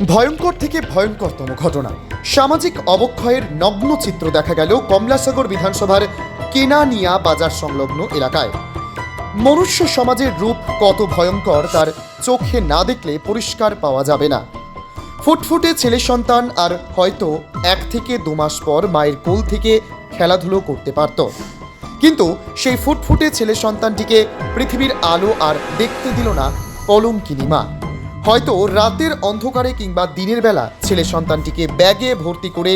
ভয়ঙ্কর থেকে ভয়ঙ্করতম ঘটনা, সামাজিক অবক্ষয়ের নগ্ন চিত্র দেখা গেল কমলাসাগর বিধানসভার কেনানিয়া বাজার সংলগ্ন এলাকায়। মনুষ্য সমাজের রূপ কত ভয়ঙ্কর তার চোখে না দেখলে পরিষ্কার পাওয়া যাবে না। ফুটফুটে ছেলে সন্তান আর হয়তো 1 থেকে 2 মাস পর মায়ের কোল থেকে খেলাধুলো করতে পারত, কিন্তু সেই ফুটফুটে ছেলে সন্তানটিকে পৃথিবীর আলো আর দেখতে দিল না কলঙ্কিনী মা। হয়তো রাতের অন্ধকারে কিংবা দিনের বেলা ছেলে সন্তানটিকে ব্যাগে ভর্তি করে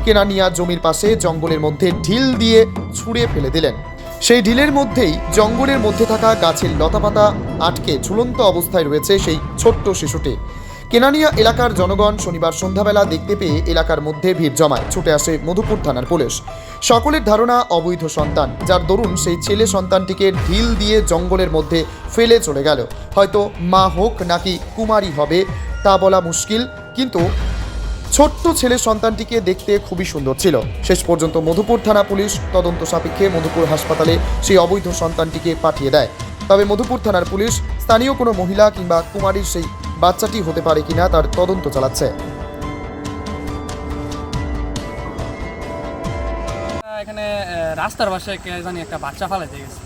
কেনানিয়া জমির পাশে জঙ্গলের মধ্যে ঢিল দিয়ে ছুঁড়ে ফেলে দিলেন। সেই ঢিলের মধ্যেই জঙ্গলের মধ্যে থাকা গাছের লতাপাতা আটকে ঝুলন্ত অবস্থায় রয়েছে সেই ছোট্ট শিশুটি। কেনানিয়া এলাকার জনগণ শনিবার সন্ধ্যাবেলা দেখতে পেয়ে এলাকার মধ্যে ভিড় জমায়। ছুটে আসে মধুপুর থানার পুলিশ। সকলের ধারণা অবৈধ সন্তান, যার দরুন সেই ছেলে সন্তানটিকে ঢিল দিয়ে জঙ্গলের মধ্যে ফেলে চলে গেল। হয়তো মা হোক নাকি কুমারী হবে তা বলা মুশকিল, কিন্তু ছোট্ট ছেলে সন্তানটিকে দেখতে খুবই সুন্দর ছিল। শেষ পর্যন্ত মধুপুর থানা পুলিশ তদন্ত সাপেক্ষে মধুপুর হাসপাতালে সেই অবৈধ সন্তানটিকে পাঠিয়ে দেয়। তবে মধুপুর থানার পুলিশ স্থানীয় কোনো মহিলা কিংবা কুমারীর সেই বাচ্চাটি হতে পারে কিনা তার তদন্ত চালাচ্ছে। এখানে রাস্তার পাশে কে জানি একটা বাচ্চা ফালাইতে গেছে।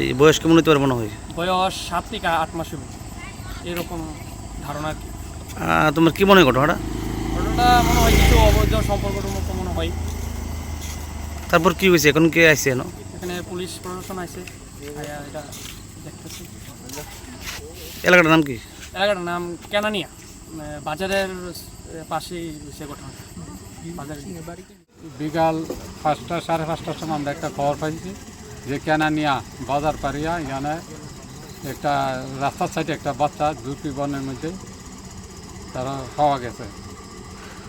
এই বয়স কেমন হতে পারে মনে হয়? বয়স 7 থেকে 8 মাস এরকম ধারণা আর কি। তোমার কি মনে হয় ঘটনাটা? ঘটনাটা মনে হয় কিছু অবৈধ সম্পর্কের মতো মনে হয়। তারপর কি হয়েছে, এখন কে আসছে? এখানে পুলিশ প্রশাসন আছে, এটা দেখতেছি। এলাকাটার নাম কি? এলাকাটার নাম কেনানিয়া, বাজারের পাশেই সে ঘটনা। বিকাল 5টা সাড়ে 5টার সময় আমরা একটা খবর পাইছি যে কেনানিয়া বাজার পাড়িয়া এখানে একটা রাস্তার সাইডে একটা বাচ্চা ঝুঁকি বনের মধ্যে তারা পাওয়া গেছে।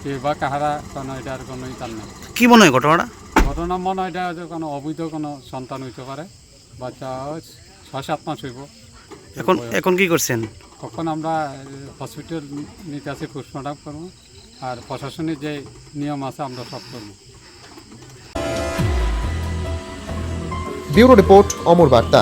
কে বা কাহারা কোনো এটার কোনো ইতার নেই। কি মনে হয় ঘটনাটা? ঘটনা মনে হয় এটা যে কোনো অবৈধ কোনো সন্তান হইতে পারে। বাচ্চা 6-7 মাস হইব। এখন কি করছেন? তখন আমরা হসপিটাল নিতে আসি, পোস্টমর্টম করবো, আর প্রশাসনের যে নিয়ম আছে আমরা সব করবো। ব্যুরো রিপোর্ট, অমর বার্তা।